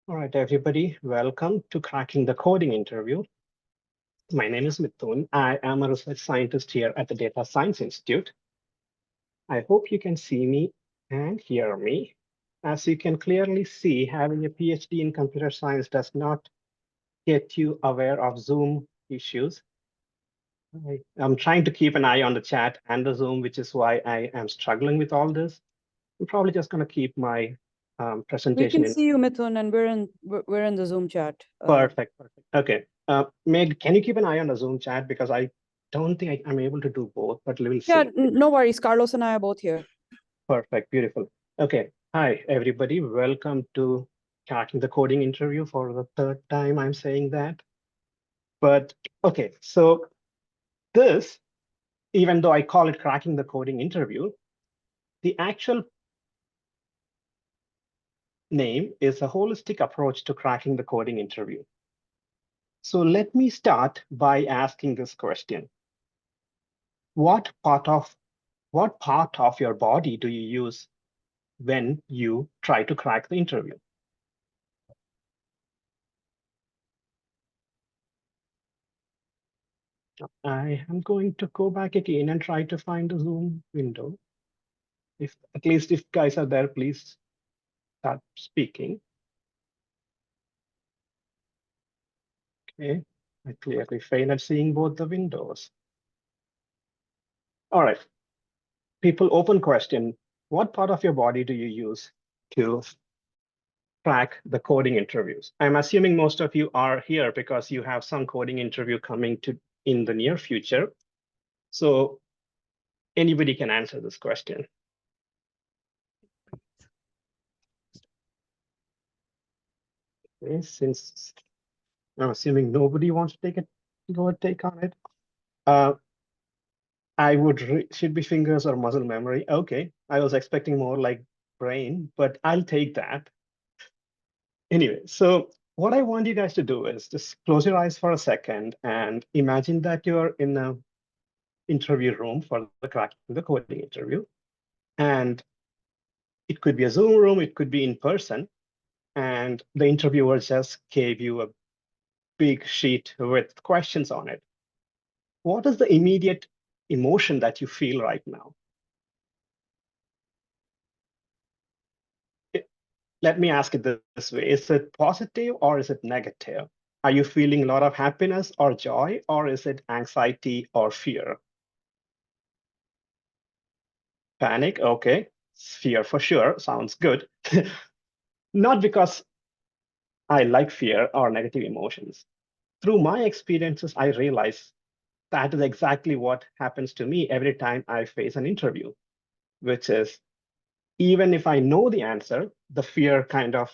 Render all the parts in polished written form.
All right, everybody, welcome to Cracking the Coding Interview. My name is Mithun. I am a research scientist here at the Data Science Institute. I hope you can see me and hear me. As you can clearly see, having a PhD in computer science does not get you aware of Zoom issues. I'm trying to keep an eye on the chat and the Zoom, which is why I am struggling with all this. I'm probably just going to keep my We presentation can in. see you, Mithun, and we're in the Zoom chat. Perfect. Okay. Meg, can you keep an eye on the Zoom chat? Because I don't think I'm able to do both, but we'll Yeah, see. no worries. Carlos and I are both here. Perfect. Beautiful. Okay. Hi, everybody. Welcome to Cracking the Coding Interview for the third time I'm saying that. But okay, so this, even though I call it Cracking the Coding Interview, the actual name is a holistic approach to cracking the coding interview. So let me start by asking this question. What part of your body do you use when you try to crack the interview? I am going to go back again and try to find the Zoom window. If at least if guys are there, please start speaking. Okay, I clearly fail at seeing both the windows. All right, people, open question. What part of your body do you use to track the coding interviews? I'm assuming most of you are here because you have some coding interview coming to in the near future. So anybody can answer this question. Okay, since I'm assuming nobody wants to go and take on it. I should be fingers or muscle memory. Okay, I was expecting more like brain, but I'll take that. Anyway, so what I want you guys to do is just close your eyes for a second and imagine that you're in an interview room for the cracking the coding interview. And it could be a Zoom room, it could be in person. And the interviewer just gave you a big sheet with questions on it. What is the immediate emotion that you feel right now? Let me ask it this way. Is it positive or is it negative? Are you feeling a lot of happiness or joy, or is it anxiety or fear? Panic, okay. Fear for sure, sounds good. Not because I like fear or negative emotions. Through my experiences, I realize that is exactly what happens to me every time I face an interview, which is even if I know the answer, the fear kind of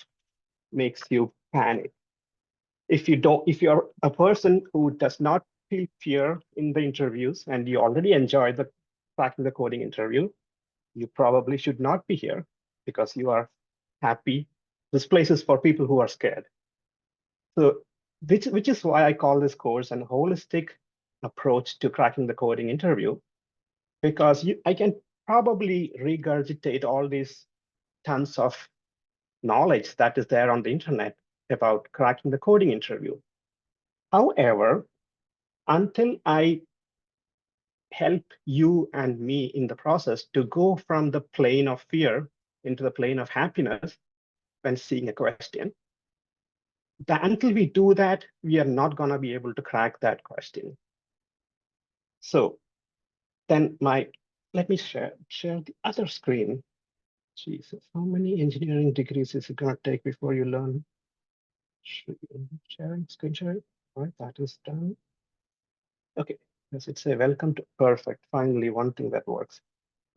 makes you panic. If you're a person who does not feel fear in the interviews and you already enjoy the cracking the coding interview, you probably should not be here because you are happy. This place is for people who are scared. So, which is why I call this course an holistic approach to cracking the coding interview, because I can probably regurgitate all these tons of knowledge that is there on the internet about cracking the coding interview. However, until I help you and me in the process to go from the plane of fear into the plane of happiness when seeing a question, until we do that, we are not going to be able to crack that question. So then let me share the other screen. Jesus, how many engineering degrees is it going to take before you learn screen sharing? All right, that is done. Okay, does it say welcome to, perfect, finally one thing that works.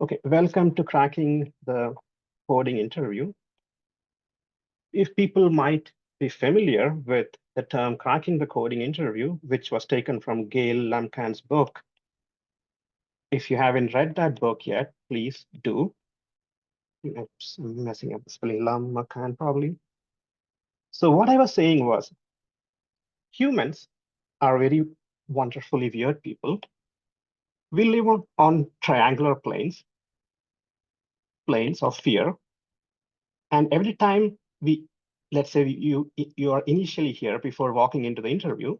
Okay, welcome to cracking the coding interview. If people might be familiar with the term cracking the coding interview, which was taken from Gail Lamkan's book, if you haven't read that book yet, please do. Oops, I'm messing up the spelling, Lamkan probably. So what I was saying was, humans are very wonderfully weird people. We live on triangular planes of fear. And every time we let's say you are initially here before walking into the interview,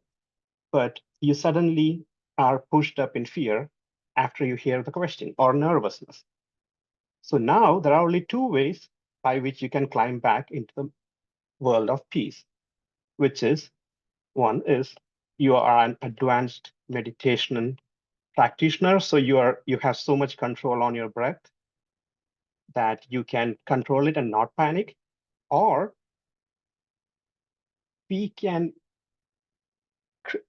but you suddenly are pushed up in fear after you hear the question or nervousness. So now there are only two ways by which you can climb back into the world of peace, which is one is you are an advanced meditation practitioner, so you have so much control on your breath that you can control it and not panic, or we can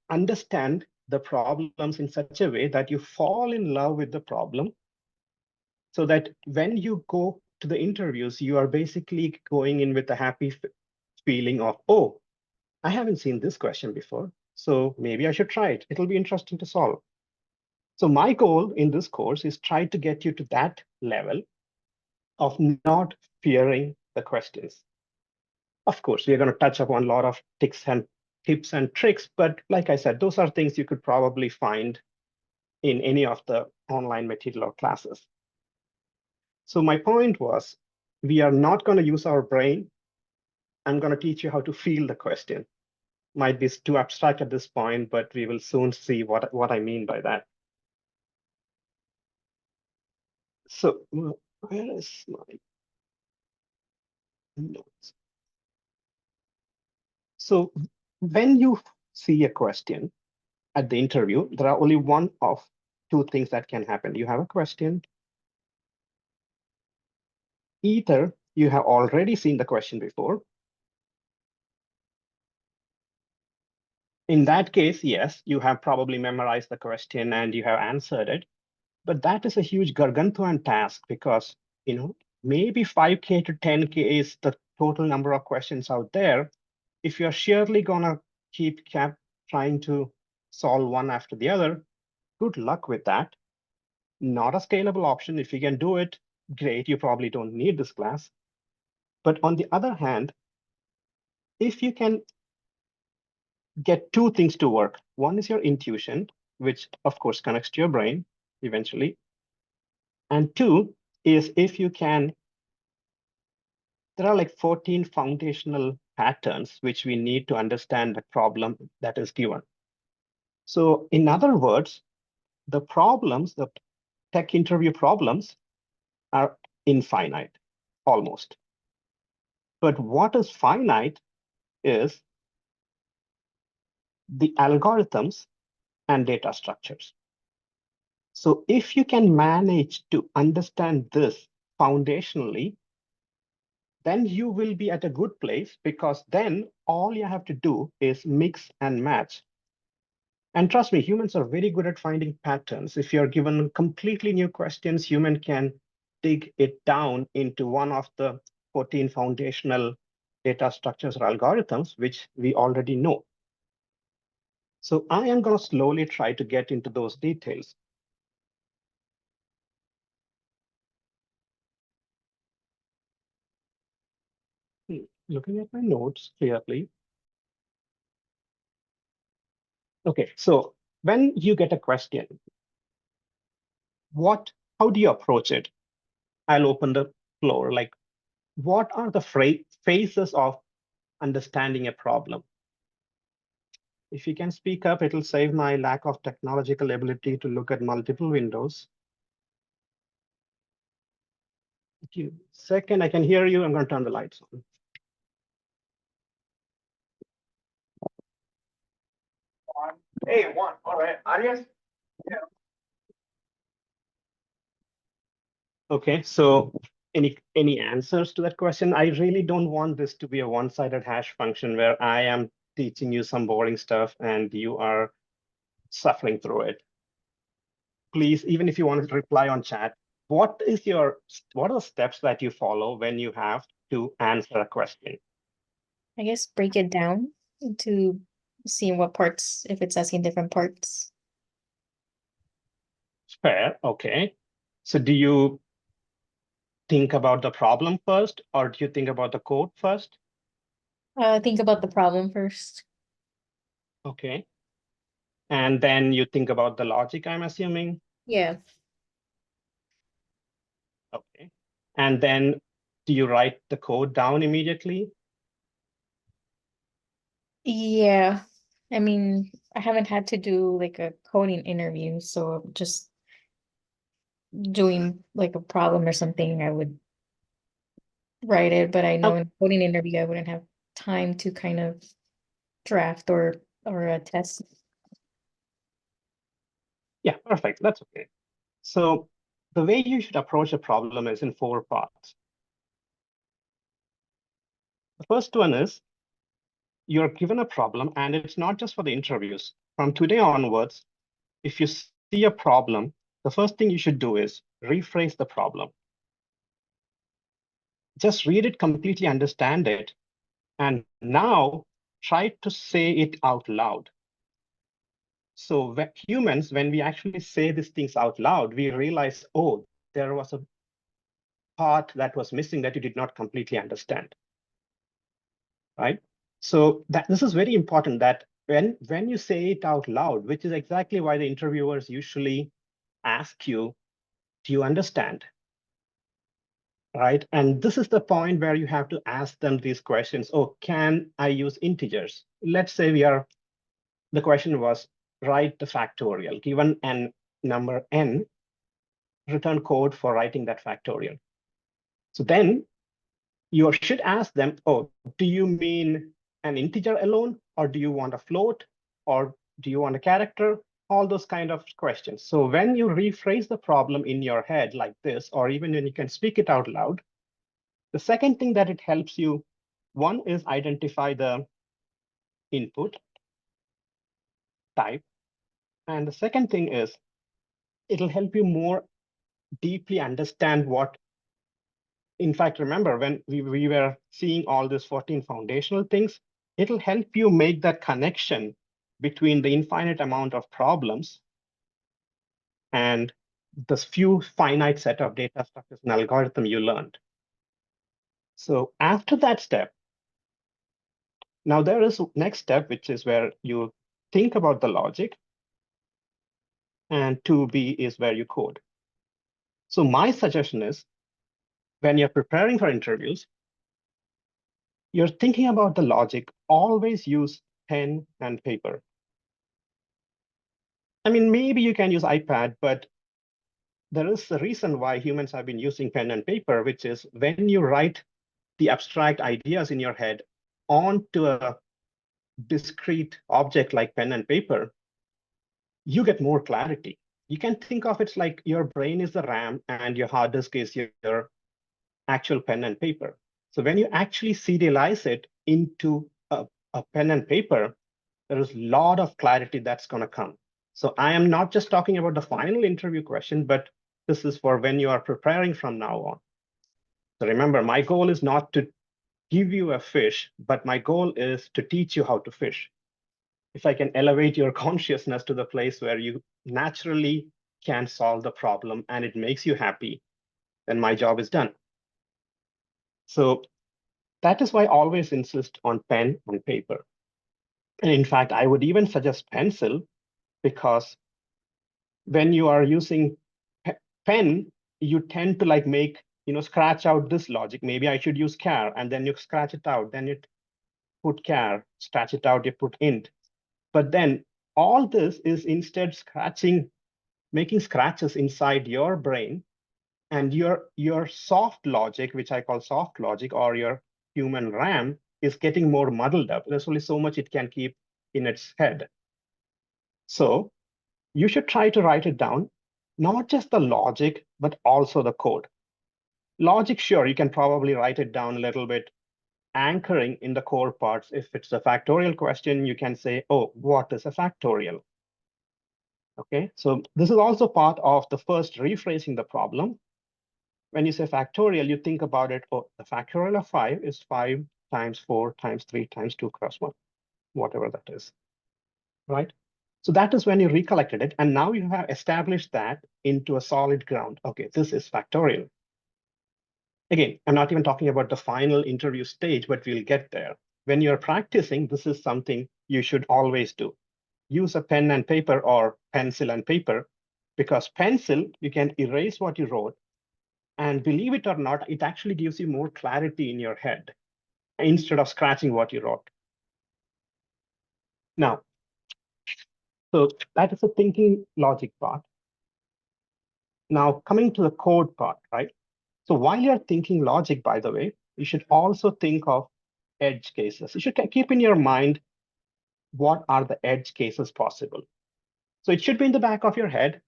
understand the problems in such a way that you fall in love with the problem, so that when you go to the interviews, you are basically going in with a happy feeling of, oh, I haven't seen this question before, so maybe I should try it. It'll be interesting to solve. So my goal in this course is try to get you to that level of not fearing the questions. Of course, we're going to touch upon a lot of tips and tricks, but like I said, those are things you could probably find in any of the online material or classes. So my point was, we are not going to use our brain. I'm going to teach you how to feel the question. Might be too abstract at this point, but we will soon see what I mean by that. So where is my notes? So when you see a question at the interview, there are only one of two things that can happen. You have a question. Either you have already seen the question before. In that case, yes, you have probably memorized the question and you have answered it. But that is a huge gargantuan task because, maybe 5K to 10K is the total number of questions out there. If you're surely gonna keep trying to solve one after the other, good luck with that. Not a scalable option. If you can do it, great. You probably don't need this class. But on the other hand, if you can get two things to work, one is your intuition, which of course connects to your brain eventually. And two is if you can, there are like 14 foundational patterns which we need to understand the problem that is given. So in other words, the problems, the tech interview problems are infinite, almost. But what is finite is the algorithms and data structures. So if you can manage to understand this foundationally, then you will be at a good place, because then all you have to do is mix and match. And trust me, humans are very good at finding patterns. If you're given completely new questions, human can dig it down into one of the 14 foundational data structures or algorithms, which we already know. So I am going to slowly try to get into those details. Looking at my notes clearly. Okay, so when you get a question, how do you approach it? I'll open the floor. Like, what are the phases of understanding a problem? If you can speak up, it'll save my lack of technological ability to look at multiple windows. Second, I can hear you. I'm going to turn the lights on. Hey, one. All right. Adios. Okay, so any answers to that question? I really don't want this to be a one-sided hash function where I am teaching you some boring stuff and you are suffering through it. Please, even if you want to reply on chat, what are the steps that you follow when you have to answer a question? I guess break it down into seeing what parts, if it's asking different parts. Fair, okay. So do you think about the problem first, or do you think about the code first? Think about the problem first. Okay. And then you think about the logic, I'm assuming? Yeah. Okay. And then do you write the code down immediately? Yeah. I mean, I haven't had to do like a coding interview, so just doing like a problem or something, I would write it, but I know in a coding interview I wouldn't have time to kind of draft or a test. Yeah, perfect. That's okay. So the way you should approach a problem is in 4 parts. The first one is you're given a problem, and it's not just for the interviews. From today onwards, if you see a problem, the first thing you should do is rephrase the problem. Just read it completely, understand it, and now try to say it out loud. So humans, when we actually say these things out loud, we realize, oh, there was a part that was missing that you did not completely understand, right? So this is very important that when you say it out loud, which is exactly why the interviewers usually ask you, do you understand? Right? And this is the point where you have to ask them these questions. Oh, can I use integers? Let's say the question was, write the factorial, given an number n, return code for writing that factorial. So then you should ask them, oh, do you mean an integer alone, or do you want a float, or do you want a character? All those kind of questions. So when you rephrase the problem in your head like this, or even when you can speak it out loud, the second thing that it helps you, one is identify the input type. And the second thing is it'll help you more deeply understand what, in fact, remember when we were seeing all these 14 foundational things, it'll help you make that connection between the infinite amount of problems and this few finite set of data structures and algorithm you learned. So after that step, now there is next step, which is where you think about the logic, and 2B is where you code. So my suggestion is when you're preparing for interviews, you're thinking about the logic, always use pen and paper. I mean, maybe you can use iPad, but there is a reason why humans have been using pen and paper, which is when you write the abstract ideas in your head onto a discrete object like pen and paper, you get more clarity. You can think of it like your brain is the RAM and your hard disk is your actual pen and paper. So when you actually serialize it into a pen and paper, there is a lot of clarity that's going to come. So I am not just talking about the final interview question, but this is for when you are preparing from now on. So remember, my goal is not to give you a fish, but my goal is to teach you how to fish. If I can elevate your consciousness to the place where you naturally can solve the problem and it makes you happy, then my job is done. So that is why I always insist on pen and paper. And in fact, I would even suggest pencil, because when you are using pen, you tend to like make, scratch out this logic. Maybe I should use char, and then you scratch it out. Then you put char, scratch it out, you put int. But then all this is instead making scratches inside your brain, and your soft logic, which I call soft logic, or your human RAM, is getting more muddled up. There's only so much it can keep in its head. So you should try to write it down, not just the logic, but also the code. Logic, sure, you can probably write it down a little bit, anchoring in the core parts. If it's a factorial question, you can say, oh, what is a factorial? Okay, so this is also part of the first rephrasing the problem. When you say factorial, you think about it, oh, the factorial of 5 is 5 times 4 times 3 times 2 cross 1, whatever that is, right? So that is when you recollected it, and now you have established that into a solid ground. Okay, this is factorial. Again, I'm not even talking about the final interview stage, but we'll get there. When you're practicing, this is something you should always do. Use a pen and paper or pencil and paper, because pencil, you can erase what you wrote, and believe it or not, it actually gives you more clarity in your head instead of scratching what you wrote. Now, so that is the thinking logic part. Now, coming to the code part, right? So while you're thinking logic, by the way, you should also think of edge cases. You should keep in your mind what are the edge cases possible. So it should be in the back of your head.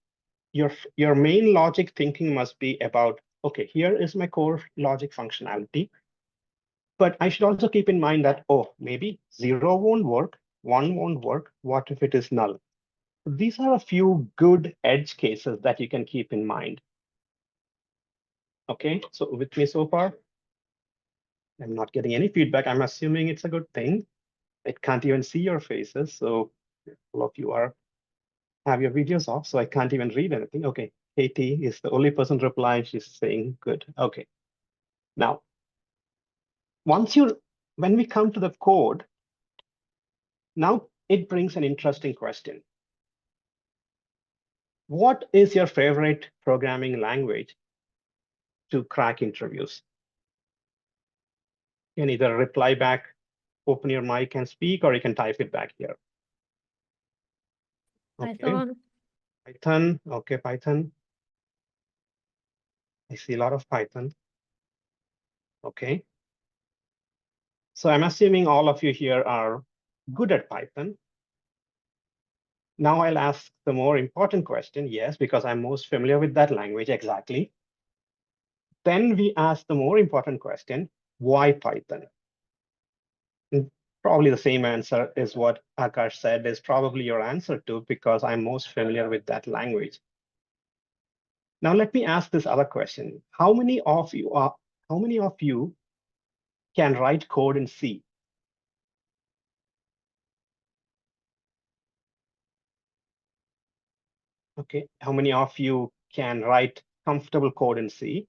Your main logic thinking must be about, okay, here is my core logic functionality. But I should also keep in mind that, oh, maybe 0 won't work, 1 won't work. What if it is null? These are a few good edge cases that you can keep in mind. Okay, so with me so far? I'm not getting any feedback. I'm assuming it's a good thing. I can't even see your faces. So all of you have your videos off, so I can't even read anything. Okay, Katie is the only person replying. She's saying good. Okay. Now, when we come to the code, now it brings an interesting question. What is your favorite programming language to crack interviews? You can either reply back, open your mic and speak, or you can type it back here. Okay. Python. Python, okay, Python. I see a lot of Python. Okay. So I'm assuming all of you here are good at Python. Now I'll ask the more important question. Yes, because I'm most familiar with that language, exactly. Then we ask the more important question, why Python? And probably the same answer is what Akash said is probably your answer too, because I'm most familiar with that language. Now let me ask this other question. How many of you can write code in C? Okay, how many of you can write comfortable code in C?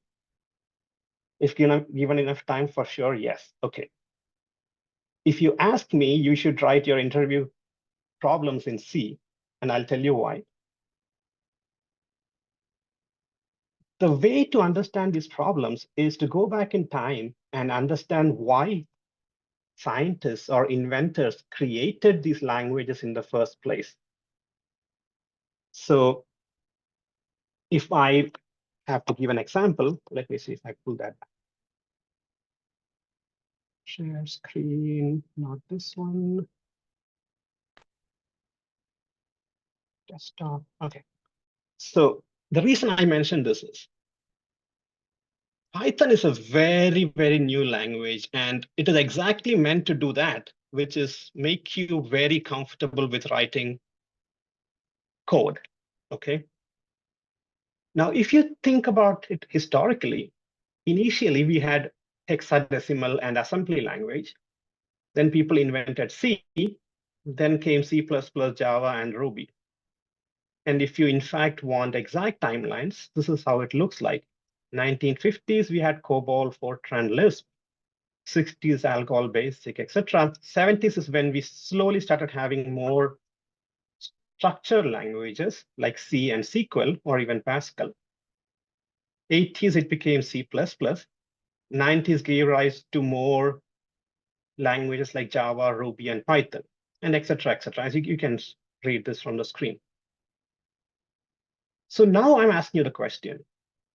If given enough time, for sure, yes. Okay. If you ask me, you should write your interview problems in C, and I'll tell you why. The way to understand these problems is to go back in time and understand why scientists or inventors created these languages in the first place. So if I have to give an example, let me see if I pull that back. Share screen, not this one. Desktop, okay. So the reason I mentioned this is Python is a very, very new language, and it is exactly meant to do that, which is make you very comfortable with writing code, okay? Now, if you think about it historically, initially we had hexadecimal and assembly language. Then people invented C, then came C++, Java, and Ruby. And if you in fact want exact timelines, this is how it looks like. 1950s, we had COBOL, Fortran, Lisp. 60s, Algol, Basic, etc. 70s is when we slowly started having more structured languages like C and SQL, or even Pascal. 80s, it became C++. 90s gave rise to more languages like Java, Ruby, and Python, and etc., etc. As you can read this from the screen. So now I'm asking you the question.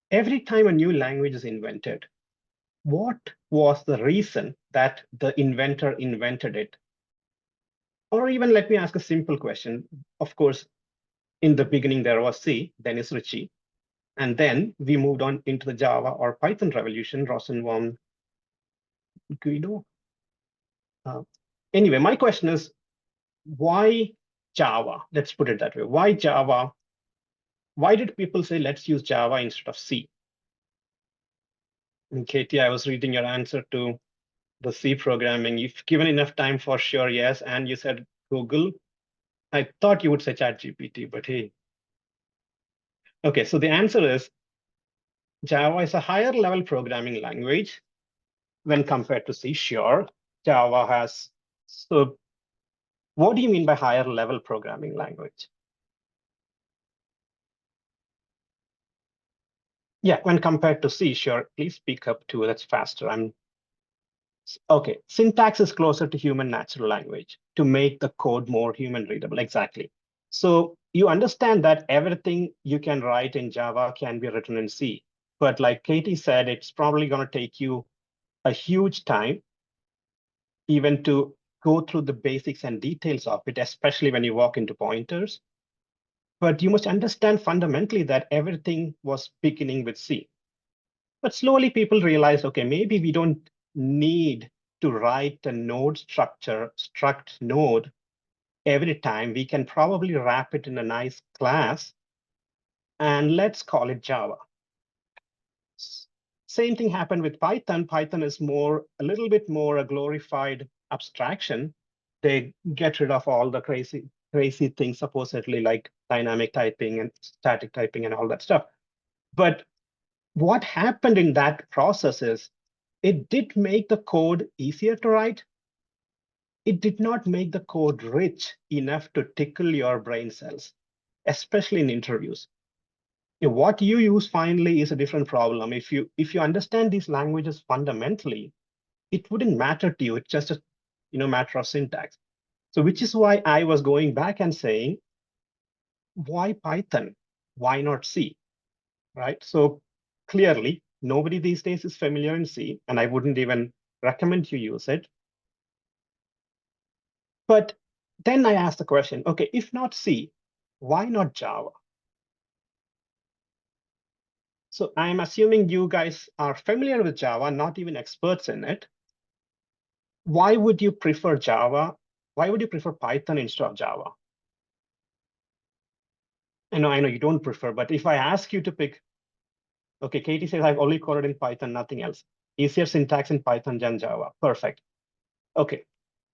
Every time a new language is invented, what was the reason that the inventor invented it? Or even let me ask a simple question. Of course, in the beginning, there was C, Dennis Ritchie. And then we moved on into the Java or Python revolution, Rosenbaum, Guido. Anyway, my question is, why Java? Let's put it that way. Why Java? Why did people say, let's use Java instead of C? And Katie, I was reading your answer to the C programming. If given enough time, for sure, yes. And you said Google. I thought you would say ChatGPT, but hey. Okay, so the answer is Java is a higher level programming language when compared to C. Sure, Java has. So what do you mean by higher level programming language? Yeah, when compared to C, sure, please speak up too, that's faster. Okay, syntax is closer to human natural language to make the code more human readable. Exactly. So you understand that everything you can write in Java can be written in C. But like Katie said, it's probably going to take you a huge time even to go through the basics and details of it, especially when you walk into pointers. But you must understand fundamentally that everything was beginning with C. But slowly people realized, okay, maybe we don't need to write a node structure, struct node every time. We can probably wrap it in a nice class and let's call it Java. Same thing happened with Python. Python is a little bit more a glorified abstraction. They get rid of all the crazy things, supposedly like dynamic typing and static typing and all that stuff. But what happened in that process is it did make the code easier to write. It did not make the code rich enough to tickle your brain cells, especially in interviews. What you use finally is a different problem. If you understand these languages fundamentally, it wouldn't matter to you. It's just a matter of syntax. So which is why I was going back and saying, why Python? Why not C? Right? So clearly, nobody these days is familiar in C, and I wouldn't even recommend you use it. But then I asked the question, okay, if not C, why not Java? So I'm assuming you guys are familiar with Java, not even experts in it. Why would you prefer Java? Why would you prefer Python instead of Java? I know you don't prefer, but if I ask you to pick, okay, Katie says I've only coded in Python, nothing else. Easier syntax in Python than Java. Perfect. Okay,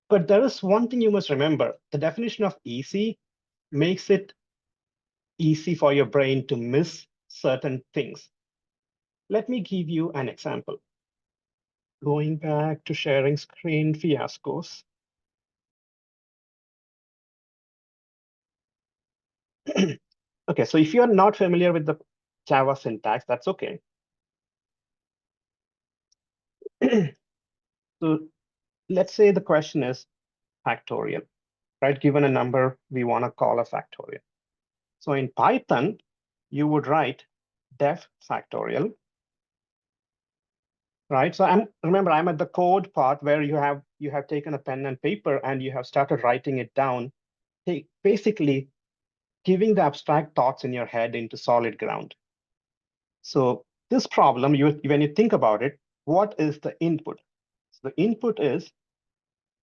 but there is one thing you must remember. The definition of easy makes it easy for your brain to miss certain things. Let me give you an example. Going back to sharing screen fiascos. Okay, so if you're not familiar with the Java syntax, that's okay. So let's say the question is factorial, right? Given a number, we want to call a factorial. So in Python, you would write def factorial, right? So remember, I'm at the code part where you have taken a pen and paper and you have started writing it down, basically giving the abstract thoughts in your head into solid ground. So this problem, when you think about it, what is the input? So the input is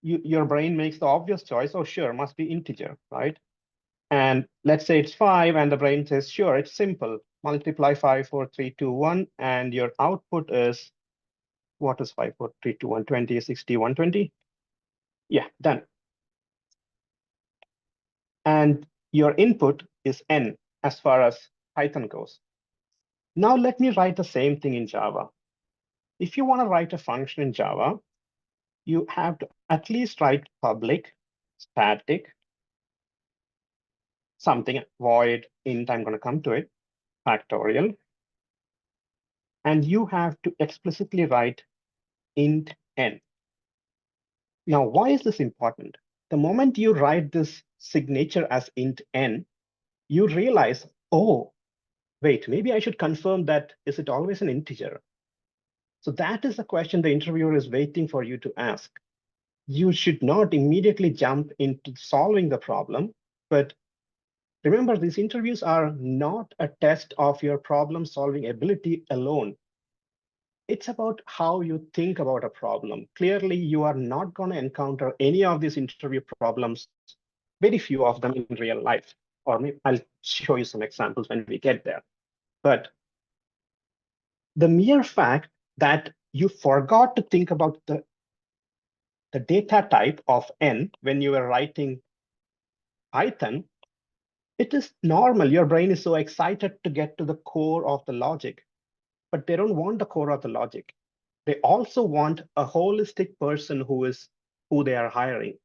your brain makes the obvious choice. Oh, sure, must be integer, right? And let's say it's 5, and the brain says, sure, it's simple. Multiply 5, 4, 3, 2, 1, and your output is, what is 5, 4, 3, 2, 1, 20, 60, 120? Yeah, done. And your input is n as far as Python goes. Now let me write the same thing in Java. If you want to write a function in Java, you have to at least write public, static, something, void, int, I'm going to come to it, factorial. And you have to explicitly write int n. Now, why is this important? The moment you write this signature as int n, you realize, oh, wait, maybe I should confirm that, is it always an integer? So that is the question the interviewer is waiting for you to ask. You should not immediately jump into solving the problem, but remember, these interviews are not a test of your problem-solving ability alone. It's about how you think about a problem. Clearly, you are not going to encounter any of these interview problems, very few of them in real life. Or maybe I'll show you some examples when we get there. But the mere fact that you forgot to think about the data type of n when you were writing Python, it is normal. Your brain is so excited to get to the core of the logic, but they don't want the core of the logic. They also want a holistic person who they are hiring.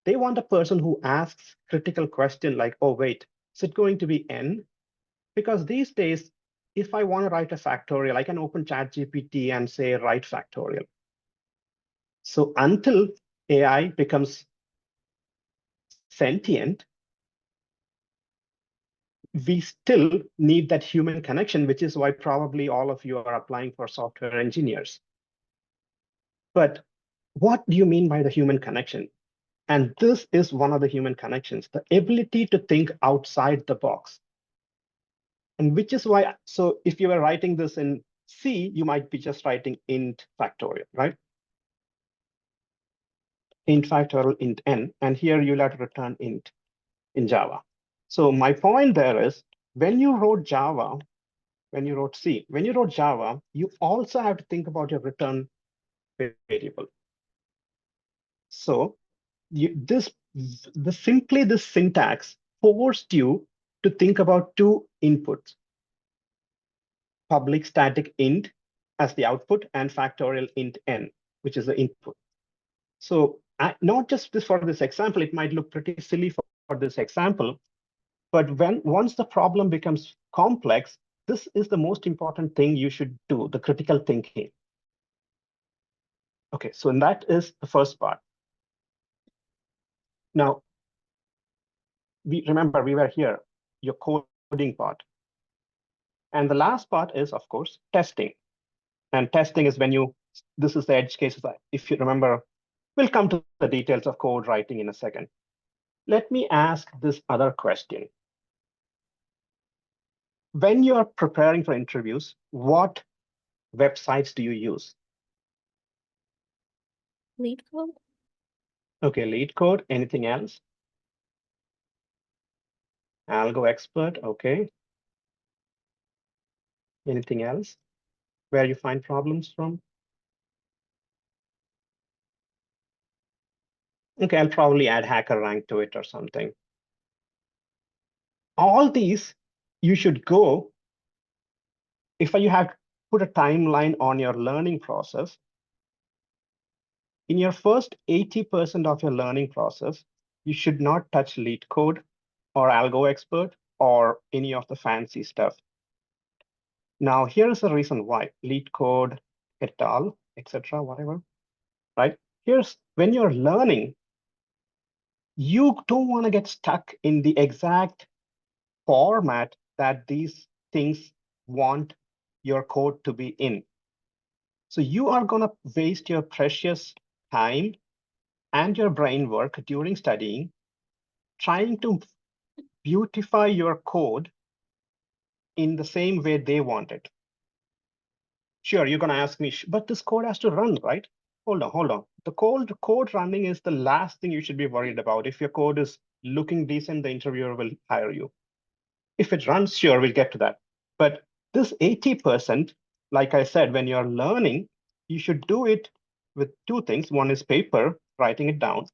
They want a person who asks critical question like, oh, wait, is it going to be n? Because these days, if I want to write a factorial, I can open ChatGPT and say, write factorial. So until AI becomes sentient, we still need that human connection, which is why probably all of you are applying for software engineers. But what do you mean by the human connection? And this is one of the human connections, the ability to think outside the box. And which is why, so if you were writing this in C, you might be just writing int factorial, right? Int factorial, int n, and here you'll have to return int in Java. So my point there is, when you wrote Java, when you wrote C, when you wrote Java, you also have to think about your return variable. So simply this syntax forced you to think about two inputs, public static int as the output and factorial int n, which is the input. So not just this for this example, it might look pretty silly for this example, but once the problem becomes complex, this is the most important thing you should do, the critical thinking. Okay, so that is the first part. Now, remember we were here, your coding part. And the last part is, of course, testing. And testing is when this is the edge cases. If you remember, we'll come to the details of code writing in a second. Let me ask this other question. When you are preparing for interviews, what websites do you use? Lead code? Okay, lead code. Anything else? Algo expert. Okay. Anything else? Where you find problems from? Okay, I'll probably add HackerRank to it or something. All these, you should go, if you have put a timeline on your learning process, in your first 80% of your learning process, you should not touch lead code or algo expert or any of the fancy stuff. Now, here's the reason why. Lead code, et al., etc., whatever, right? Here's when you're learning, you don't want to get stuck in the exact format that these things want your code to be in. So you are going to waste your precious time and your brain work during studying, trying to beautify your code in the same way they want it. Sure, you're going to ask me, but this code has to run, right? Hold on. The code running is the last thing you should be worried about. If your code is looking decent, the interviewer will hire you. If it runs, sure, we'll get to that. But this 80%, like I said, when you're learning, you should do it with two things. One is paper, writing it down.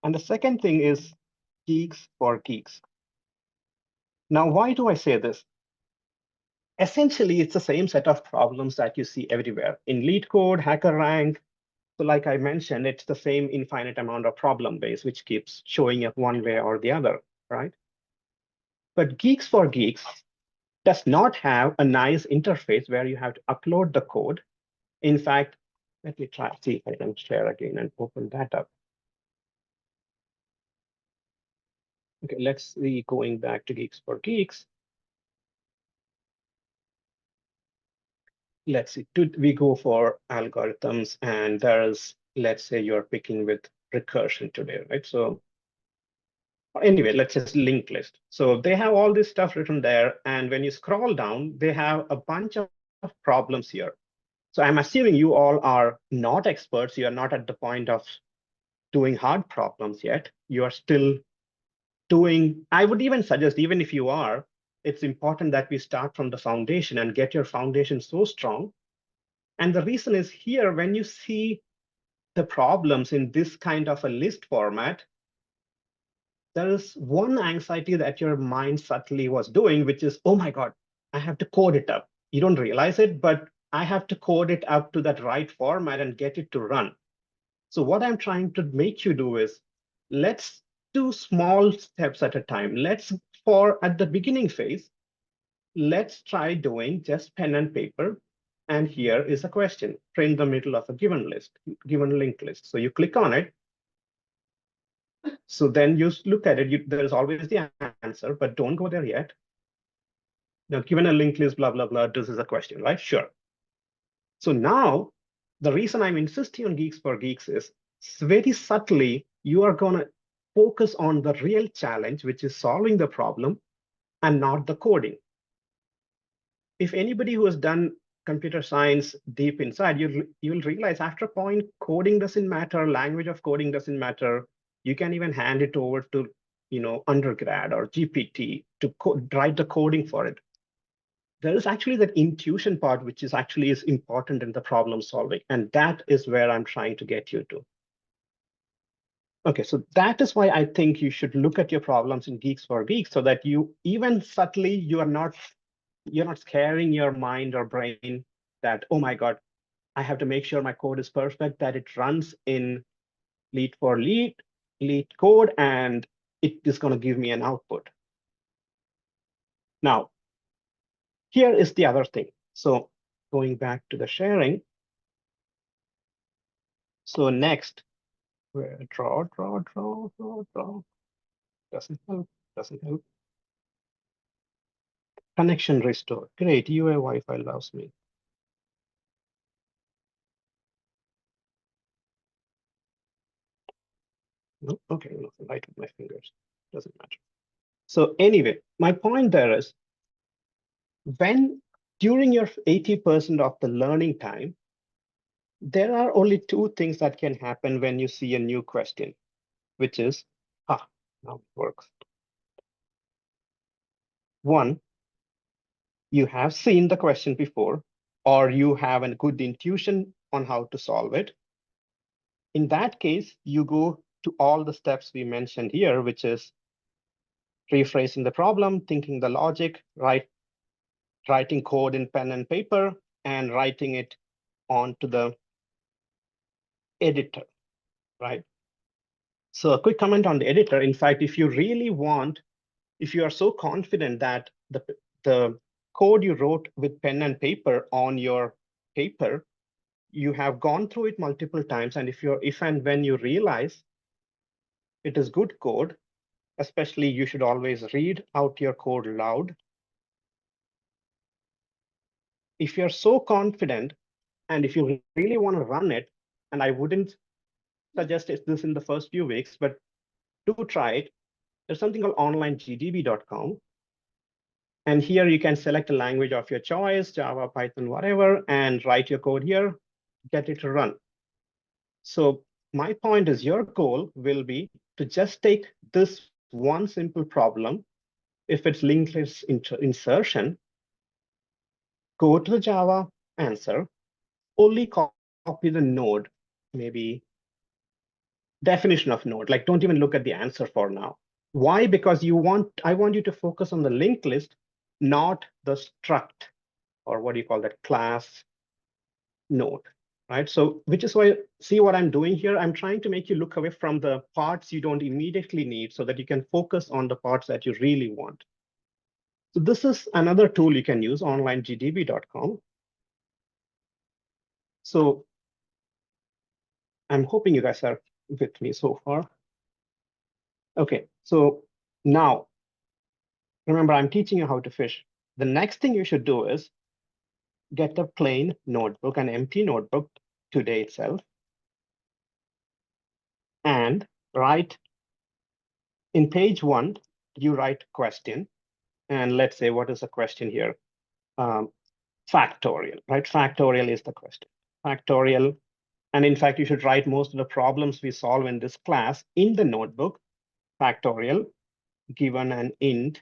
And the second thing is geeks for geeks. Now, why do I say this? Essentially, it's the same set of problems that you see everywhere. In lead code, HackerRank, so like I mentioned, it's the same infinite amount of problem base, which keeps showing up one way or the other, right? But Geeks for Geeks does not have a nice interface where you have to upload the code. In fact, let me try see if I can share again and open that up. Okay, let's see, going back to Geeks for Geeks. Let's see, we go for algorithms, and there's, let's say you're picking with recursion today, right? So anyway, let's just linked list. So they have all this stuff written there. And when you scroll down, they have a bunch of problems here. So I'm assuming you all are not experts. You are not at the point of doing hard problems yet. You are still doing, I would even suggest, even if you are, it's important that we start from the foundation and get your foundation so strong. And the reason is here, when you see the problems in this kind of a list format, there is one anxiety that your mind subtly was doing, which is, oh my God, I have to code it up. You don't realize it, but I have to code it up to that right format and get it to run. So what I'm trying to make you do is, let's do small steps at a time. At the beginning phase, let's try doing just pen and paper. And here is a question, print the middle of a given linked list. So you click on it. So then you look at it, there's always the answer, but don't go there yet. Now, given a linked list, blah, blah, blah, this is a question, right? Sure. So now, the reason I'm insisting on Geeks for Geeks is very subtly, you are going to focus on the real challenge, which is solving the problem and not the coding. If anybody who has done computer science deep inside, you'll realize after a point, coding doesn't matter, language of coding doesn't matter. You can even hand it over to undergrad or GPT to write the coding for it. There is actually that intuition part, which is important in the problem solving. And that is where I'm trying to get you to. Okay, so that is why I think you should look at your problems in Geeks for Geeks so that you, even subtly, you're not scaring your mind or brain that, oh my God, I have to make sure my code is perfect, that it runs in lead for lead code, and it is going to give me an output. Now, here is the other thing. So going back to the sharing. So next, draw. Doesn't help. Connection restore. Great, UA Wi-Fi loves me. No, okay, nothing right with my fingers. Doesn't matter. So anyway, my point there is, when during your 80% of the learning time, there are only two things that can happen when you see a new question, which is, now it works. One, you have seen the question before, or you have a good intuition on how to solve it. In that case, you go to all the steps we mentioned here, which is rephrasing the problem, thinking the logic, writing code in pen and paper, and writing it onto the editor, right? So a quick comment on the editor. In fact, if you are so confident that the code you wrote with pen and paper on your paper, you have gone through it multiple times, and if and when you realize it is good code, especially you should always read out your code loud. If you're so confident, and if you really want to run it, and I wouldn't suggest this in the first few weeks, but do try it. There's something called onlinegdb.com. And here you can select a language of your choice, Java, Python, whatever, and write your code here, get it to run. So my point is, your goal will be to just take this one simple problem. If it's linked list insertion, go to the Java answer, only copy the node, maybe definition of node, like don't even look at the answer for now. Why? Because I want you to focus on the linked list, not the struct, or what do you call that, class node, right? So which is why, see what I'm doing here? I'm trying to make you look away from the parts you don't immediately need so that you can focus on the parts that you really want. So this is another tool you can use, onlinegdb.com. So I'm hoping you guys are with me so far. Okay, so now, remember, I'm teaching you how to fish. The next thing you should do is get a plain notebook, an empty notebook today itself, and write in page 1, you write question. And let's say, what is the question here? Factorial, right? Factorial is the question. Factorial. And in fact, you should write most of the problems we solve in this class in the notebook. Factorial, given an int,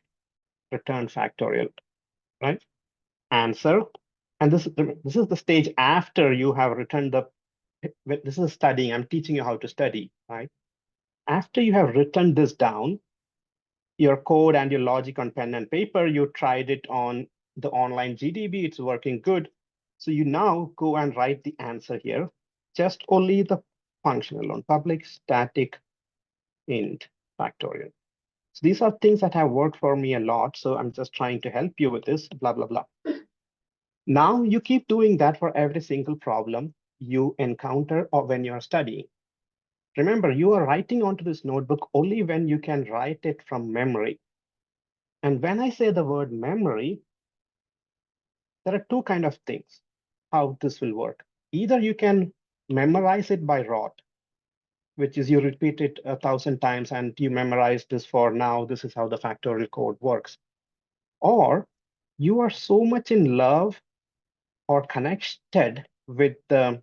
return factorial, right? Answer. And this is the stage after you have written this is studying. I'm teaching you how to study, right? After you have written this down, your code and your logic on pen and paper, you tried it on the online GDB, it's working good. So you now go and write the answer here, just only the function alone, public static int factorial. So these are things that have worked for me a lot. So I'm just trying to help you with this, blah, blah, blah. Now you keep doing that for every single problem you encounter or when you're studying. Remember, you are writing onto this notebook only when you can write it from memory. And when I say the word memory, there are two kind of things how this will work. Either you can memorize it by rote, which is you repeat it 1,000 times and you memorize this for now, this is how the factorial code works. Or you are so much in love or connected with the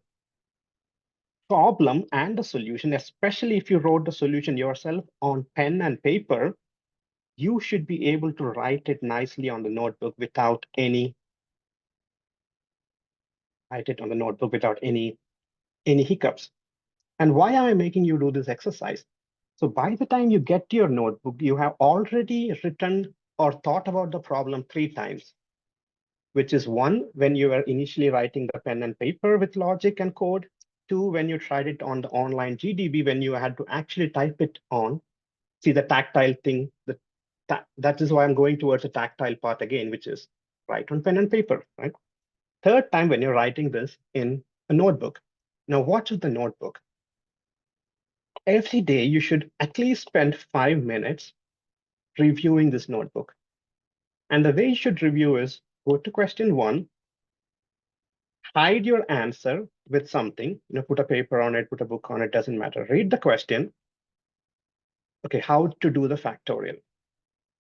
problem and the solution, especially if you wrote the solution yourself on pen and paper, you should be able to write it nicely on the notebook without any hiccups. And why am I making you do this exercise? So by the time you get to your notebook, you have already written or thought about the problem 3 times, which is 1, when you were initially writing the pen and paper with logic and code, 2, when you tried it on the online GDB, when you had to actually type it on, see the tactile thing, that is why I'm going towards the tactile part again, which is write on pen and paper, right? 3rd time when you're writing this in a notebook. Now, what is the notebook? Every day you should at least spend 5 minutes reviewing this notebook. And the way you should review is go to question 1, hide your answer with something, put a paper on it, put a book on it, doesn't matter. Read the question. Okay, how to do the factorial.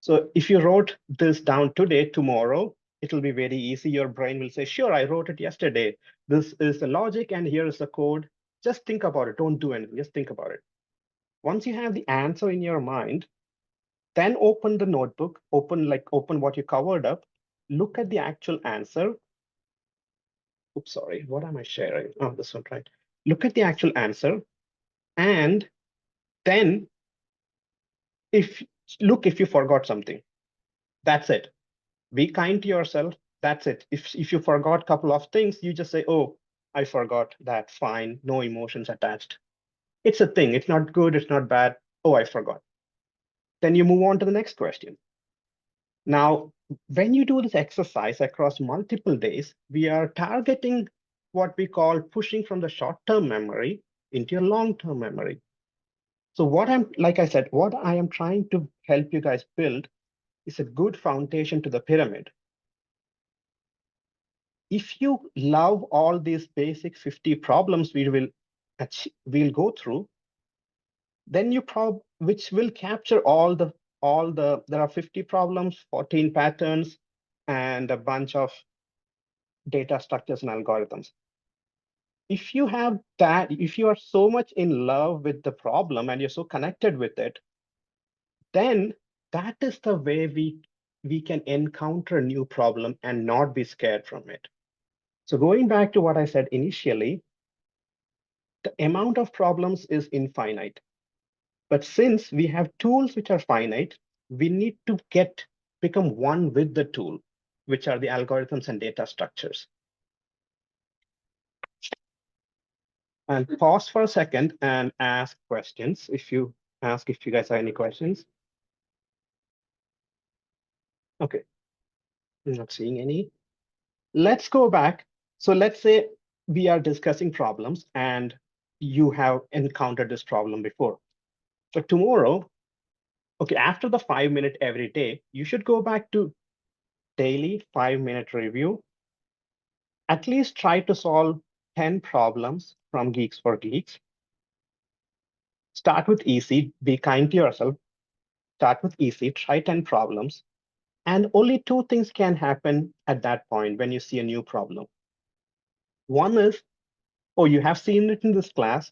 So if you wrote this down today, tomorrow, it'll be very easy. Your brain will say, sure, I wrote it yesterday. This is the logic and here is the code. Just think about it. Don't do anything. Just think about it. Once you have the answer in your mind, then open the notebook, open what you covered up, look at the actual answer. Oops, sorry, what am I sharing? Oh, this one, right? Look at the actual answer. And then if you forgot something, that's it. Be kind to yourself. That's it. If you forgot a couple of things, you just say, oh, I forgot that. Fine. No emotions attached. It's a thing. It's not good. It's not bad. Oh, I forgot. Then you move on to the next question. Now, when you do this exercise across multiple days, we are targeting what we call pushing from the short-term memory into your long-term memory. So like I said, what I am trying to help you guys build is a good foundation to the pyramid. If you love all these basic 50 problems we'll go through, then which will capture there are 50 problems, 14 patterns, and a bunch of data structures and algorithms. If you have that, if you are so much in love with the problem and you're so connected with it, then that is the way we can encounter a new problem and not be scared from it. So going back to what I said initially, the amount of problems is infinite. But since we have tools which are finite, we need to become one with the tool, which are the algorithms and data structures. And pause for a second and ask questions. If you guys have any questions. Okay, I'm not seeing any. Let's go back. So let's say we are discussing problems and you have encountered this problem before. So tomorrow, okay, after the 5-minute every day, you should go back to daily 5-minute review. At least try to solve 10 problems from Geeks for Geeks. Start with easy, be kind to yourself. Start with easy, try 10 problems. And only 2 things can happen at that point when you see a new problem. One is, oh, you have seen it in this class,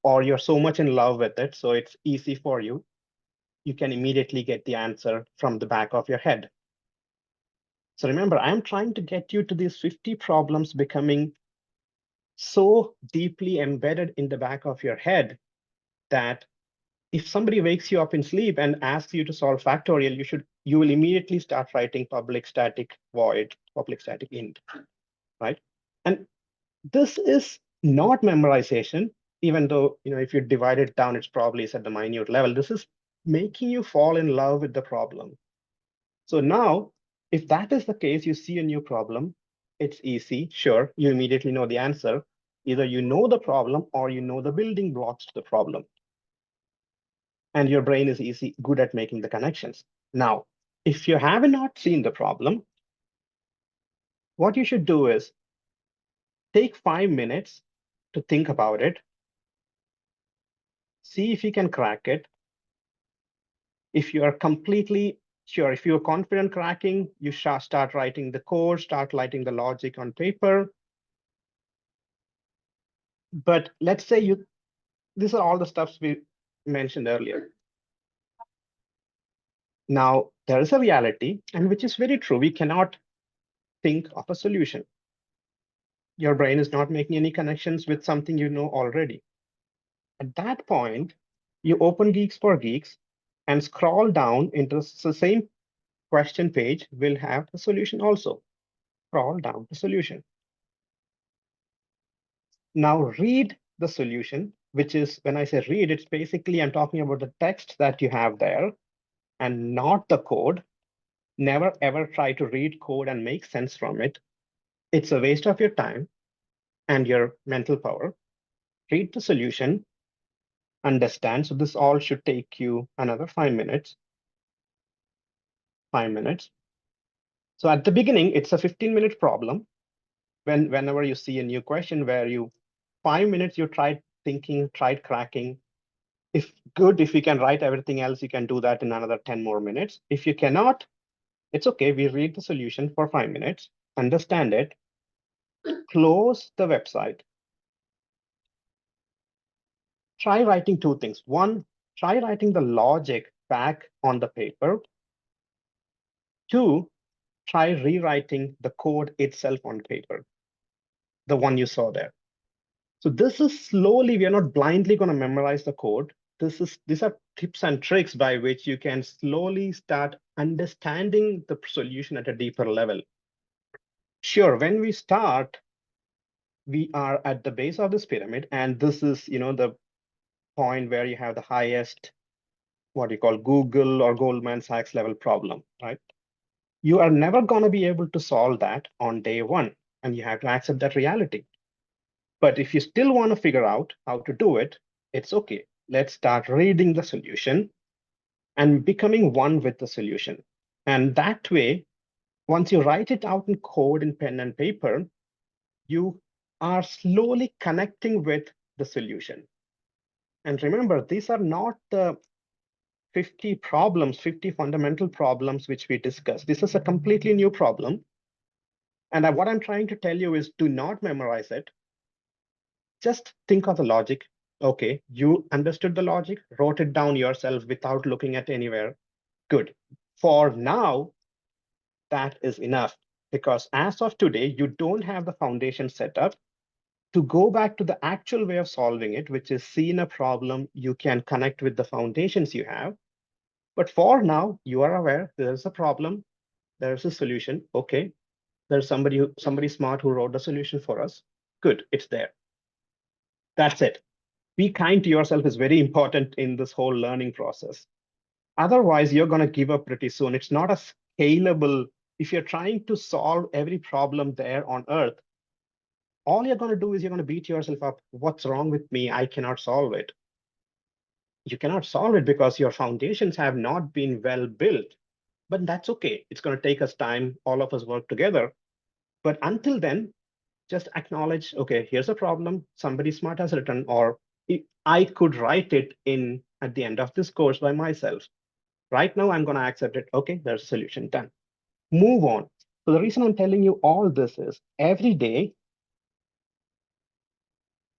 or you're so much in love with it, so it's easy for you. You can immediately get the answer from the back of your head. So remember, I'm trying to get you to these 50 problems becoming so deeply embedded in the back of your head that if somebody wakes you up in sleep and asks you to solve factorial, you will immediately start writing public static void, public static int, right? And this is not memorization, even though if you divide it down, it's probably at the minute level. This is making you fall in love with the problem. So now, if that is the case, you see a new problem, it's easy. Sure, you immediately know the answer. Either you know the problem or you know the building blocks to the problem. And your brain is good at making the connections. Now, if you have not seen the problem, what you should do is take 5 minutes to think about it, see if you can crack it. If you are completely sure, if you're confident cracking, you start writing the code, start writing the logic on paper. But let's say these are all the stuffs we mentioned earlier. Now, there is a reality, and which is very true. We cannot think of a solution. Your brain is not making any connections with something you know already. At that point, you open Geeks for Geeks and scroll down into the same question page will have the solution also. Scroll down to solution. Now read the solution, which is, when I say read, it's basically I'm talking about the text that you have there and not the code. Never ever try to read code and make sense from it. It's a waste of your time and your mental power. Read the solution, understand. So this all should take you another 5 minutes. 5 minutes. So at the beginning, it's a 15-minute problem. Whenever you see a new question where 5 minutes you tried thinking, tried cracking. If you can write everything else, you can do that in another 10 more minutes. If you cannot, it's okay. We read the solution for 5 minutes, understand it, close the website. Try writing two things. One, try writing the logic back on the paper. Two, try rewriting the code itself on paper, the one you saw there. So this is slowly, we are not blindly going to memorize the code. These are tips and tricks by which you can slowly start understanding the solution at a deeper level. Sure, when we start, we are at the base of this pyramid, and this is, the point where you have the highest, what you call Google or Goldman Sachs level problem, right? You are never going to be able to solve that on day one, and you have to accept that reality. But if you still want to figure out how to do it, it's okay. Let's start reading the solution and becoming one with the solution. And that way, once you write it out in code in pen and paper, you are slowly connecting with the solution. And remember, these are not the 50 problems, 50 fundamental problems which we discussed. This is a completely new problem. And what I'm trying to tell you is do not memorize it. Just think of the logic. Okay, you understood the logic, wrote it down yourself without looking at anywhere. Good. For now, that is enough, because as of today, you don't have the foundation set up to go back to the actual way of solving it, which is seeing a problem, you can connect with the foundations you have. But for now, you are aware there's a problem, there's a solution. Okay, there's somebody smart who wrote the solution for us. Good, it's there. That's it. Be kind to yourself is very important in this whole learning process. Otherwise, you're going to give up pretty soon. It's not a scalable. If you're trying to solve every problem there on Earth, all you're going to do is you're going to beat yourself up. What's wrong with me? I cannot solve it. You cannot solve it because your foundations have not been well built. But that's okay. It's going to take us time. All of us work together. But until then, just acknowledge, okay, here's a problem. Somebody smart has written, or I could write it in at the end of this course by myself. Right now, I'm going to accept it. Okay, there's a solution, done. Move on. So the reason I'm telling you all this is every day,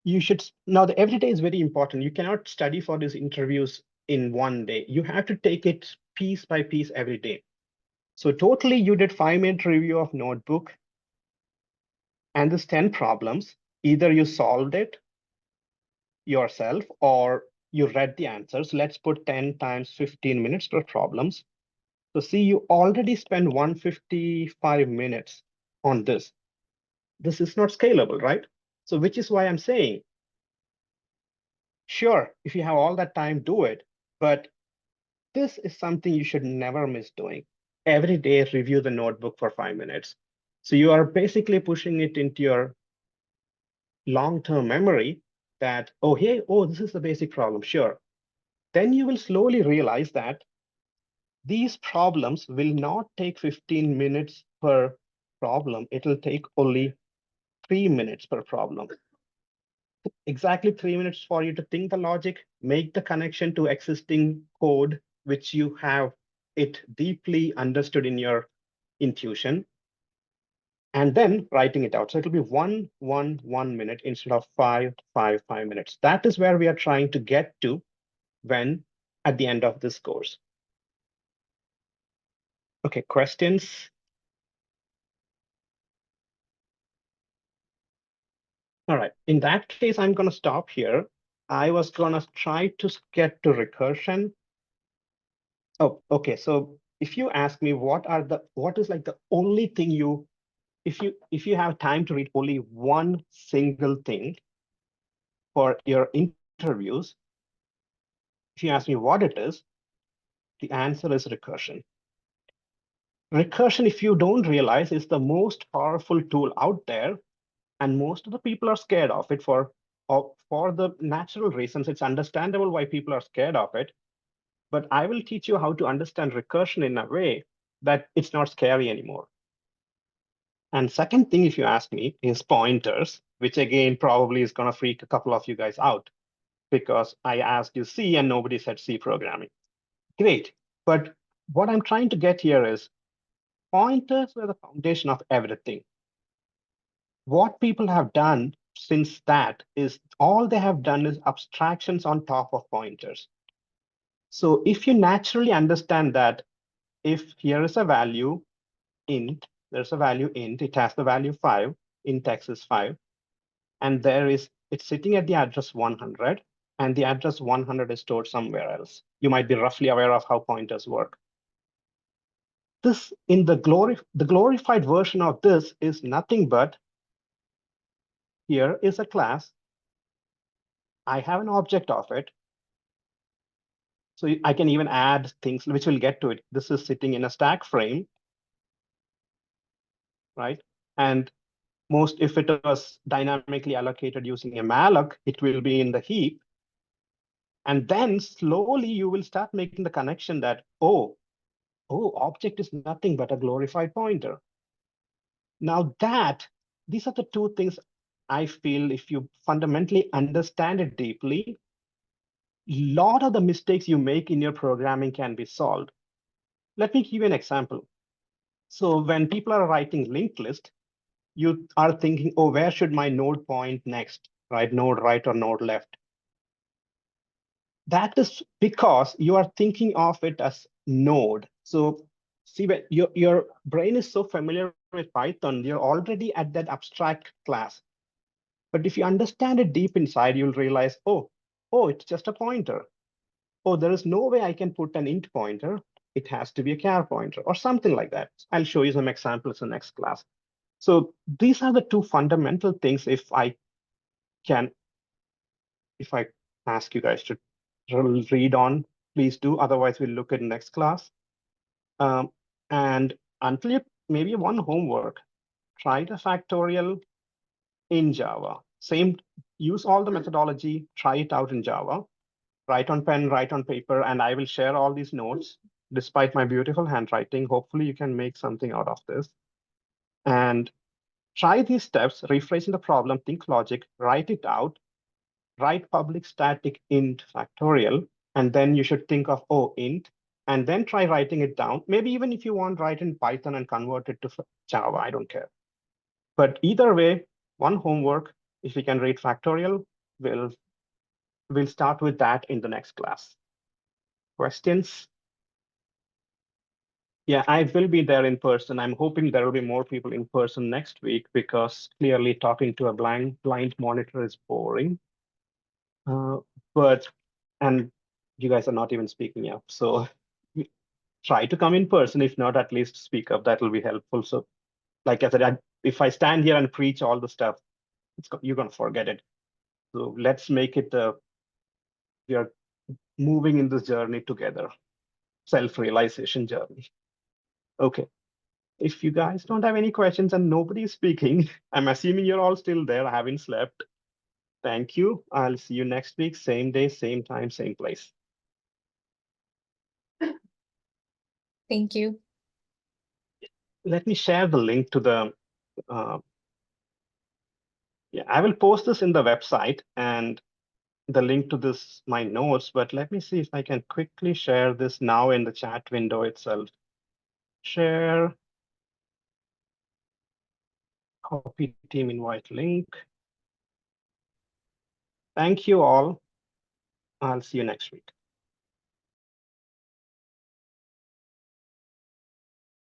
you should, now the every day is very important. You cannot study for these interviews in one day. You have to take it piece by piece every day. So totally you did 5-minute review of notebook and this 10 problems. Either you solved it yourself or you read the answers. Let's put 10 times 15 minutes per problems. So see, you already spend 155 minutes on this. This is not scalable, right? So which is why I'm saying, sure, if you have all that time, do it. But this is something you should never miss doing. Every day, review the notebook for 5 minutes. So you are basically pushing it into your long-term memory that, oh, hey, oh, this is the basic problem, sure. Then you will slowly realize that these problems will not take 15 minutes per problem. It'll take only 3 minutes per problem. Exactly 3 minutes for you to think the logic, make the connection to existing code, which you have it deeply understood in your intuition, and then writing it out. So it'll be 1 minute instead of 5 minutes. That is where we are trying to get to when at the end of this course. Okay, questions? All right, in that case, I'm going to stop here. I was going to try to get to recursion. Oh, okay. So if you ask me what is like the only thing if you have time to read only one single thing for your interviews, if you ask me what it is, the answer is recursion. Recursion, if you don't realize, is the most powerful tool out there, and most of the people are scared of it for the natural reasons. It's understandable why people are scared of it, but I will teach you how to understand recursion in a way that it's not scary anymore. And second thing, if you ask me, is pointers, which again probably is going to freak a couple of you guys out because I asked you C and nobody said C programming. Great. But what I'm trying to get here is pointers were the foundation of everything. What people have done since that is all they have done is abstractions on top of pointers. So if you naturally understand that if here is a value int, there's a value int, it has the value 5, int x is 5, and it's sitting at the address 100, and the address 100 is stored somewhere else. You might be roughly aware of how pointers work. This, in the glorified version of this is nothing but, here is a class, I have an object of it, so I can even add things, which we'll get to it. This is sitting in a stack frame, right? And if it was dynamically allocated using a malloc, it will be in the heap. And then slowly you will start making the connection that, oh, object is nothing but a glorified pointer. Now these are the two things I feel if you fundamentally understand it deeply, a lot of the mistakes you make in your programming can be solved. Let me give you an example. So when people are writing linked list, you are thinking, oh, where should my node point next, right? Node right or node left. That is because you are thinking of it as node. So see, when your brain is so familiar with Python, you're already at that abstract class. But if you understand it deep inside, you'll realize, oh, it's just a pointer. Oh, there is no way I can put an int pointer. It has to be a char pointer or something like that. I'll show you some examples in next class. So these are the two fundamental things if I ask you guys to read on, please do. Otherwise, we'll look at next class. And until maybe one homework, try the factorial in Java. Use all the methodology, try it out in Java. Write on pen, write on paper, and I will share all these notes. Despite my beautiful handwriting, hopefully you can make something out of this. And try these steps, rephrasing the problem, think logic, write it out, write public static int factorial, and then you should think of, int, and then try writing it down. Maybe even if you want, write in Python and convert it to Java, I don't care. But either way, one homework, if we can read factorial, we'll start with that in the next class. Questions? Yeah, I will be there in person. I'm hoping there will be more people in person next week because clearly talking to a blind monitor is boring. And you guys are not even speaking up. So try to come in person. If not, at least speak up. That will be helpful. So like I said, if I stand here and preach all the stuff, you're going to forget it. So let's make it, we are moving in this journey together, self-realization journey. Okay. If you guys don't have any questions and nobody's speaking, I'm assuming you're all still there. I haven't slept. Thank you. I'll see you next week, same day, same time, same place. Thank you. Let me share the link to the, yeah, I will post this in the website and the link to this, my notes, but let me see if I can quickly share this now in the chat window itself. Share, copy team invite link. Thank you all. I'll see you next week.